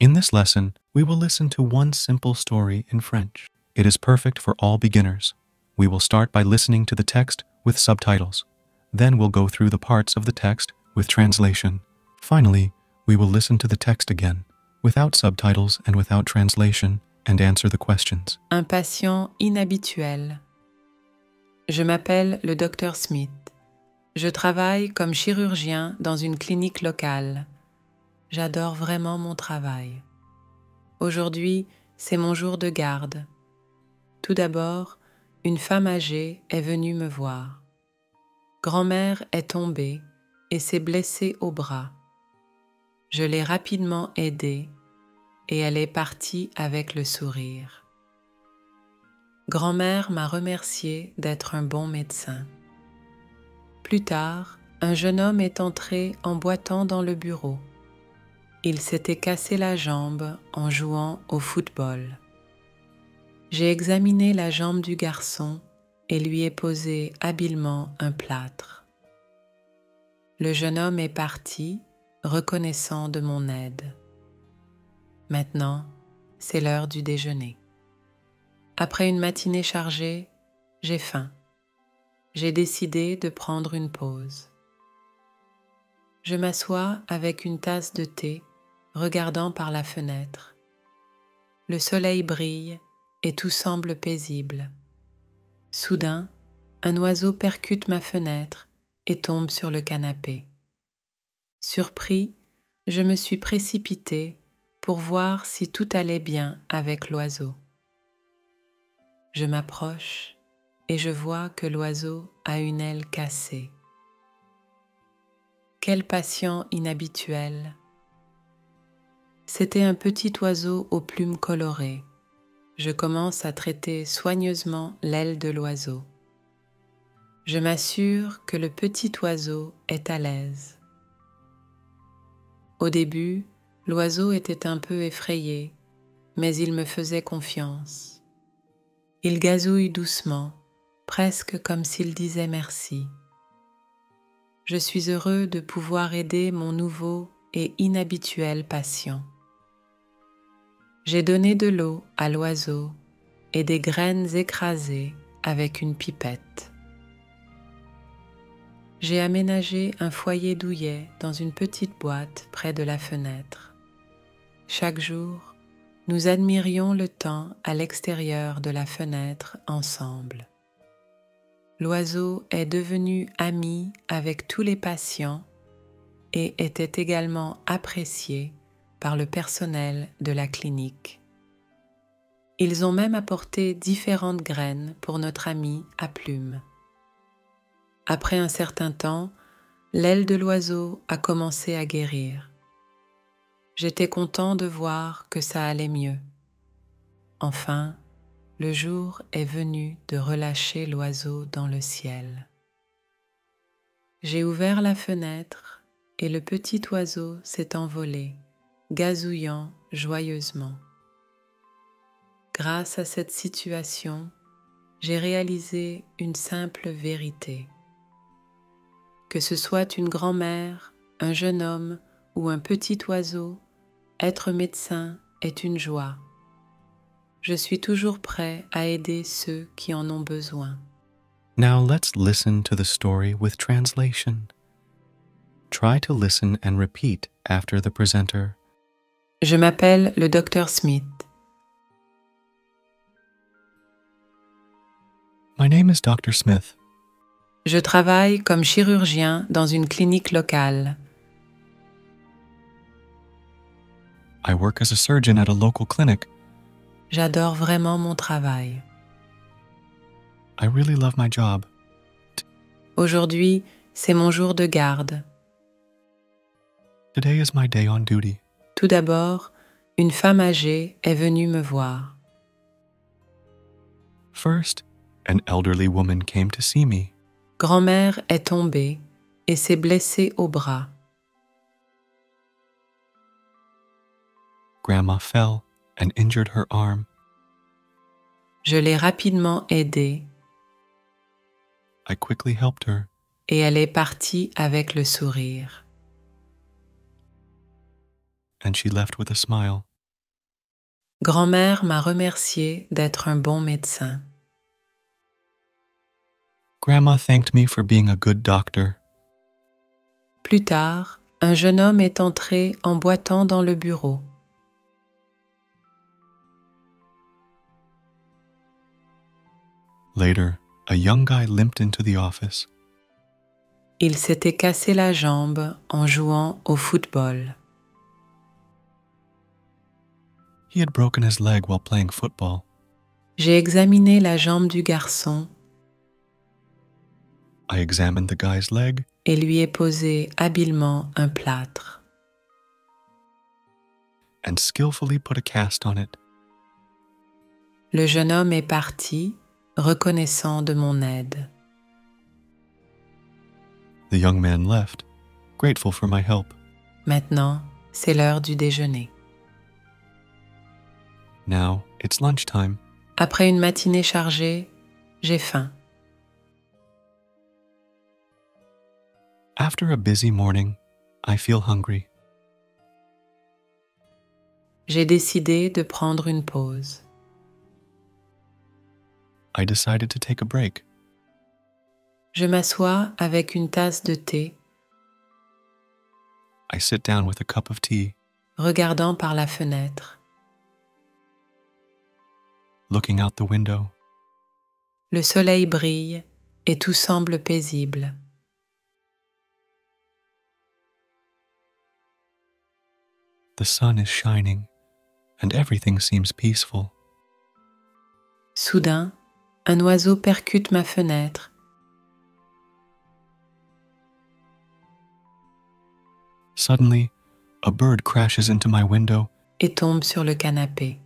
In this lesson, we will listen to one simple story in French. It is perfect for all beginners. We will start by listening to the text with subtitles. Then we'll go through the parts of the text with translation. Finally, we will listen to the text again, without subtitles and without translation, and answer the questions. Un patient inhabituel. Je m'appelle le Dr Smith. Je travaille comme chirurgien dans une clinique locale. J'adore vraiment mon travail. Aujourd'hui, c'est mon jour de garde. Tout d'abord, une femme âgée est venue me voir. Grand-mère est tombée et s'est blessée au bras. Je l'ai rapidement aidée et elle est partie avec le sourire. Grand-mère m'a remercié d'être un bon médecin. Plus tard, un jeune homme est entré en boitant dans le bureau. Il s'était cassé la jambe en jouant au football. J'ai examiné la jambe du garçon et lui ai posé habilement un plâtre. Le jeune homme est parti, reconnaissant de mon aide. Maintenant, c'est l'heure du déjeuner. Après une matinée chargée, j'ai faim. J'ai décidé de prendre une pause. Je m'assois avec une tasse de thé, regardant par la fenêtre. Le soleil brille et tout semble paisible. Soudain, un oiseau percute ma fenêtre et tombe sur le canapé. Surpris, je me suis précipité pour voir si tout allait bien avec l'oiseau. Je m'approche et je vois que l'oiseau a une aile cassée. Quel patient inhabituel! C'était un petit oiseau aux plumes colorées. Je commence à traiter soigneusement l'aile de l'oiseau. Je m'assure que le petit oiseau est à l'aise. Au début, l'oiseau était un peu effrayé, mais il me faisait confiance. Il gazouille doucement, presque comme s'il disait merci. Je suis heureux de pouvoir aider mon nouveau et inhabituel patient. J'ai donné de l'eau à l'oiseau et des graines écrasées avec une pipette. J'ai aménagé un foyer douillet dans une petite boîte près de la fenêtre. Chaque jour, nous admirions le temps à l'extérieur de la fenêtre ensemble. L'oiseau est devenu ami avec tous les patients et était également apprécié par le personnel de la clinique. Ils ont même apporté différentes graines pour notre ami à plumes. Après un certain temps, l'aile de l'oiseau a commencé à guérir. J'étais content de voir que ça allait mieux. Enfin, le jour est venu de relâcher l'oiseau dans le ciel. J'ai ouvert la fenêtre et le petit oiseau s'est envolé, gazouillant joyeusement. Grâce à cette situation, j'ai réalisé une simple vérité. Que ce soit une grand-mère, un jeune homme ou un petit oiseau, être médecin est une joie. Je suis toujours prêt à aider ceux qui en ont besoin. Now let's listen to the story with translation. Try to listen and repeat after the presenter. Je m'appelle le Dr Smith. My name is Dr. Smith. Je travaille comme chirurgien dans une clinique locale. I work as a surgeon at a local clinic. J'adore vraiment mon travail. I really love my job. Aujourd'hui, c'est mon jour de garde. Today is my day on duty. Tout d'abord, une femme âgée est venue me voir. First, an elderly woman came to see me. Grand-mère est tombée et s'est blessée au bras. Grandma fell and injured her arm. Je l'ai rapidement aidée I quickly helped her, et elle est partie avec le sourire. and she left with a smile. Grand-mère m'a remercié d'être un bon médecin. Grandma thanked me for being a good doctor. Plus tard, un jeune homme est entré en boitant dans le bureau. Later, a young guy limped into the office. Il s'était cassé la jambe en jouant au football. He had broken his leg while playing football. J'ai examiné la jambe du garçon I examined the guy's leg et lui ai posé habilement un plâtre. and skillfully put a cast on it. Le jeune homme est parti, reconnaissant de mon aide. The young man left, grateful for my help. Maintenant, c'est l'heure du déjeuner. Now, it's lunchtime. Après une matinée chargée, j'ai faim. After a busy morning, I feel hungry. J'ai décidé de prendre une pause. I decided to take a break. Je m'assois avec une tasse de thé, I sit down with a cup of tea, regardant par la fenêtre. looking out the window. Le soleil brille et tout semble paisible. The sun is shining, and everything seems peaceful. Soudain, un oiseau percute ma fenêtre. Suddenly, a bird crashes into my window Et tombe sur le canapé.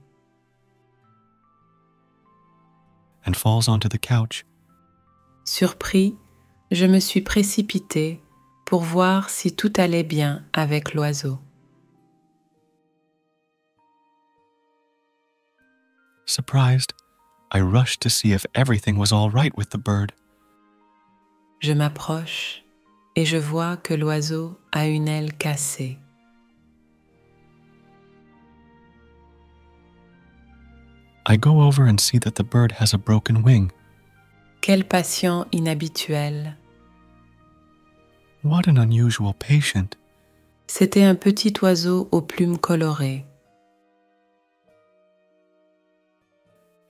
and falls onto the couch. Surpris, je me suis précipité pour voir si tout allait bien avec l'oiseau. Surprised, I rushed to see if everything was all right with the bird. Je m'approche et je vois que l'oiseau a une aile cassée. I go over and see that the bird has a broken wing. Quel patient inhabituel! What an unusual patient. C'était un petit oiseau aux plumes colorées.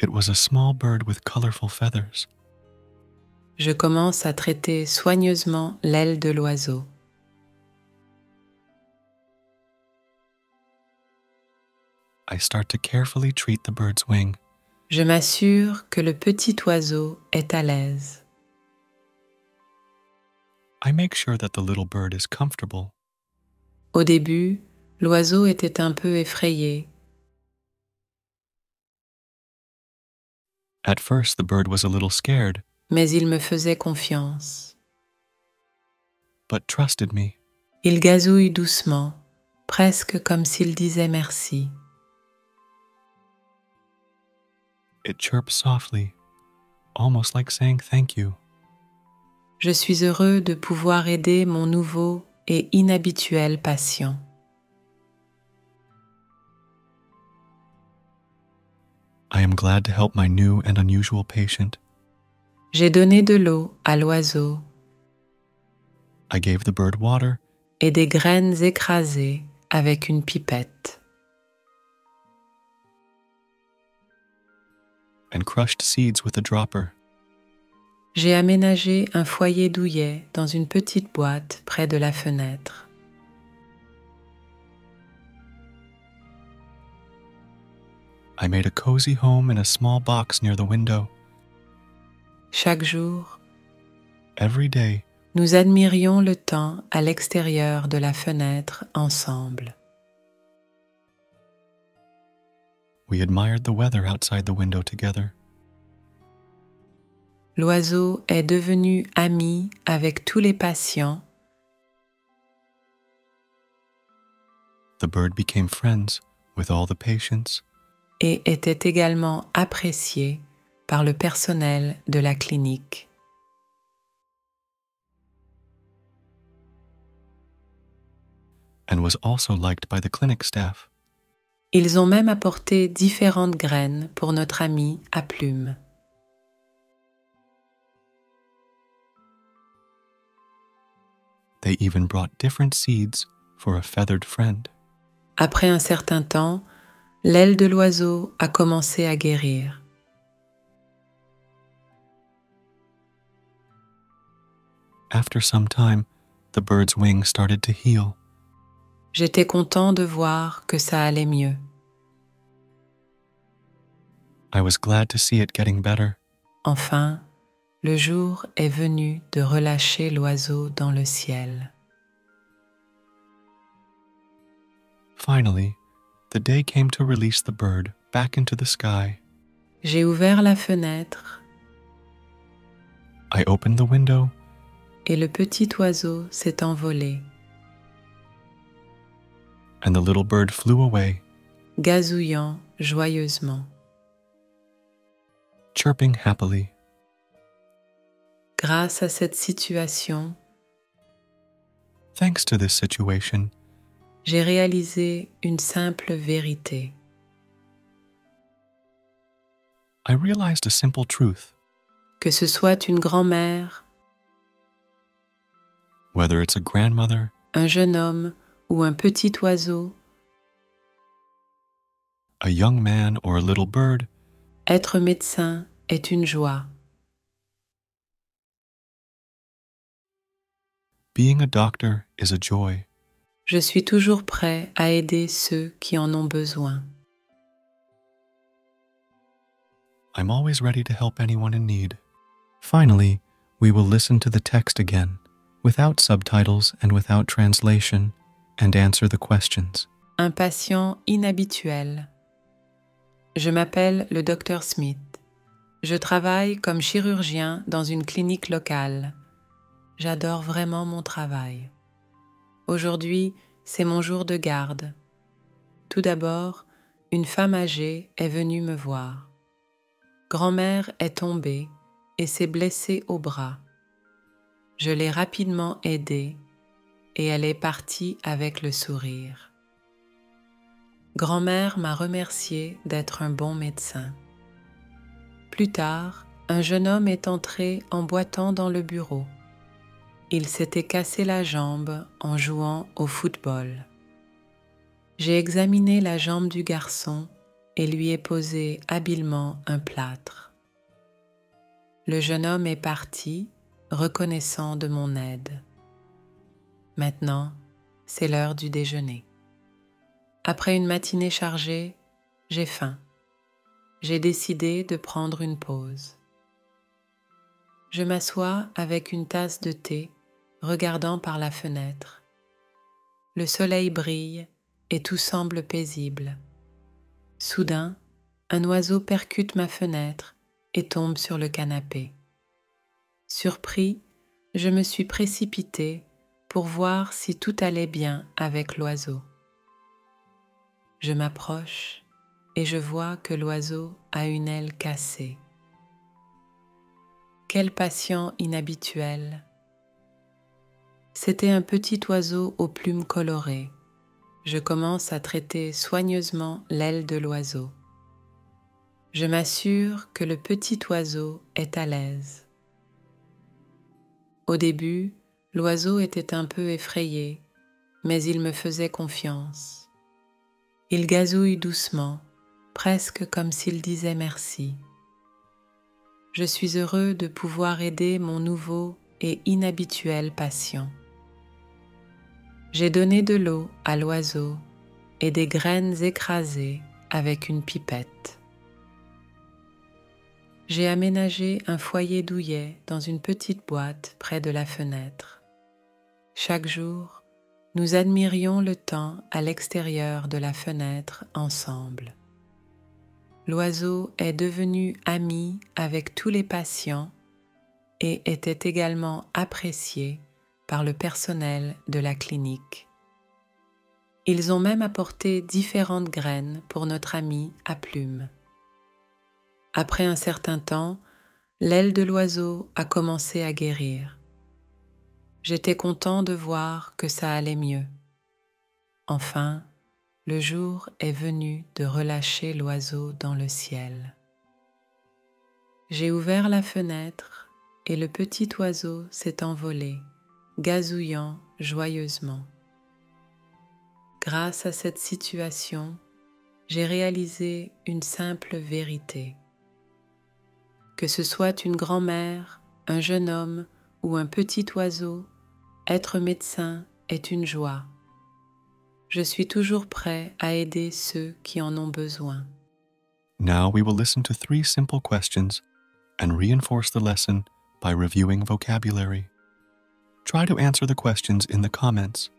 It was a small bird with colorful feathers. Je commence à traiter soigneusement l'aile de l'oiseau. I start to carefully treat the bird's wing. Je m'assure que le petit oiseau est à l'aise. I make sure that the little bird is comfortable. Au début, l'oiseau était un peu effrayé. At first, the bird was a little scared, Mais il me faisait confiance. but trusted me. Il gazouille doucement, presque comme s'il disait merci. It chirps softly, almost like saying thank you. Je suis heureux de pouvoir aider mon nouveau et inhabituel patient. I am glad to help my new and unusual patient. J'ai donné de l'eau à l'oiseau I gave the bird water et des graines écrasées avec une pipette. and crushed seeds with a dropper. J'ai aménagé un foyer douillet dans une petite boîte près de la fenêtre. I made a cozy home in a small box near the window. Chaque jour, Every day, nous admirions le temps à l'extérieur de la fenêtre ensemble. we admired the weather outside the window together. L'oiseau est devenu ami avec tous les patients The bird became friends with all the patients et était également apprécié par le personnel de la clinique. and was also liked by the clinic staff. Ils ont même apporté différentes graines pour notre ami à plumes. They even brought different seeds for a feathered friend. Après un certain temps, l'aile de l'oiseau a commencé à guérir. After some time, the bird's wing started to heal. J'étais content de voir que ça allait mieux. I was glad to see it getting better. Enfin, le jour est venu de relâcher l'oiseau dans le ciel. Finally, the day came to release the bird back into the sky. J'ai ouvert la fenêtre I opened the window, et le petit oiseau s'est envolé, and the little bird flew away, gazouillant joyeusement. chirping happily. Grâce à cette situation, Thanks to this situation, j'ai réalisé une simple vérité. I realized a simple truth. Que ce soit une grand-mère, Whether it's a grandmother, un jeune homme ou un petit oiseau, a young man, or a little bird, être médecin est une joie. being a doctor is a joy. Je suis toujours prêt à aider ceux qui en ont besoin. I'm always ready to help anyone in need. Finally, we will listen to the text again, without subtitles and without translation, and answer the questions. Un patient inhabituel. Je m'appelle le Dr Smith. Je travaille comme chirurgien dans une clinique locale. J'adore vraiment mon travail. Aujourd'hui, c'est mon jour de garde. Tout d'abord, une femme âgée est venue me voir. Grand-mère est tombée et s'est blessée au bras. Je l'ai rapidement aidée et elle est partie avec le sourire. Grand-mère m'a remercié d'être un bon médecin. Plus tard, un jeune homme est entré en boitant dans le bureau. Il s'était cassé la jambe en jouant au football. J'ai examiné la jambe du garçon et lui ai posé habilement un plâtre. Le jeune homme est parti, reconnaissant de mon aide. Maintenant, c'est l'heure du déjeuner. Après une matinée chargée, j'ai faim. J'ai décidé de prendre une pause. Je m'assois avec une tasse de thé, regardant par la fenêtre. Le soleil brille et tout semble paisible. Soudain, un oiseau percute ma fenêtre et tombe sur le canapé. Surpris, je me suis précipité pour voir si tout allait bien avec l'oiseau. Je m'approche et je vois que l'oiseau a une aile cassée. Quel patient inhabituel! C'était un petit oiseau aux plumes colorées. Je commence à traiter soigneusement l'aile de l'oiseau. Je m'assure que le petit oiseau est à l'aise. Au début, l'oiseau était un peu effrayé, mais il me faisait confiance. Il gazouille doucement, presque comme s'il disait merci. Je suis heureux de pouvoir aider mon nouveau et inhabituel patient. J'ai donné de l'eau à l'oiseau et des graines écrasées avec une pipette. J'ai aménagé un foyer douillet dans une petite boîte près de la fenêtre. Chaque jour, nous admirions le temps à l'extérieur de la fenêtre ensemble. L'oiseau est devenu ami avec tous les patients et était également apprécié par le personnel de la clinique. Ils ont même apporté différentes graines pour notre ami à plumes. Après un certain temps, l'aile de l'oiseau a commencé à guérir. J'étais content de voir que ça allait mieux. Enfin, le jour est venu de relâcher l'oiseau dans le ciel. J'ai ouvert la fenêtre et le petit oiseau s'est envolé, gazouillant joyeusement. Grâce à cette situation, j'ai réalisé une simple vérité. Que ce soit une grand-mère, un jeune homme ou un petit oiseau, être médecin est une joie. Je suis toujours prêt à aider ceux qui en ont besoin. Now we will listen to 3 simple questions and reinforce the lesson by reviewing vocabulary. Try to answer the questions in the comments.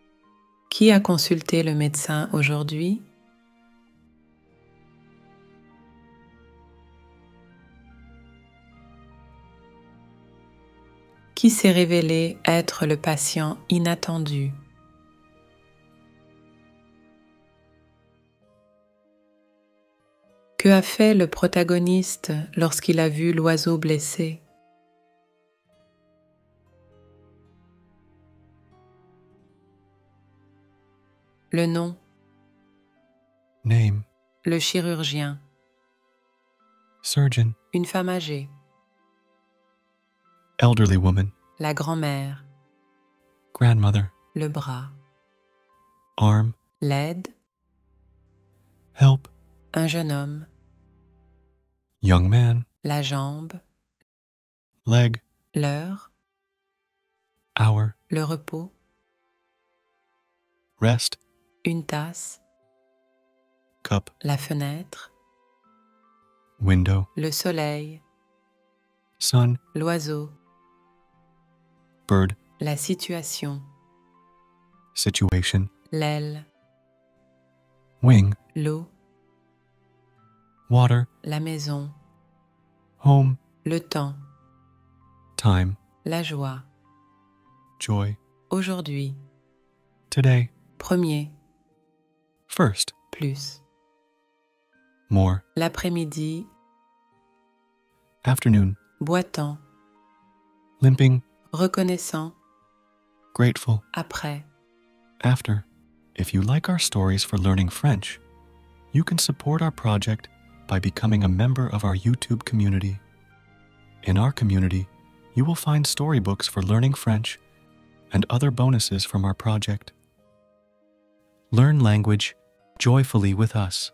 Qui a consulté le médecin aujourd'hui? Qui s'est révélé être le patient inattendu? Que a fait le protagoniste lorsqu'il a vu l'oiseau blessé? Le nom, Name, le chirurgien, surgeon, une femme âgée, elderly woman, la grand-mère, grandmother, le bras, arm, l'aide, help, un jeune homme, young man, la jambe, leg, l'heure, hour, le repos, rest, une tasse, cup, la fenêtre, window, le soleil, sun, l'oiseau, bird, la situation, situation, l'aile, wing, l'eau, water, la maison, home, le temps, time, la joie, joy, aujourd'hui, today, premier, first, plus, more, l'après-midi, afternoon, boitant, limping, reconnaissant, grateful, après. after. If you like our stories for learning French, you can support our project by becoming a member of our YouTube community. In our community, you will find storybooks for learning French and other bonuses from our project. Learn language joyfully with us.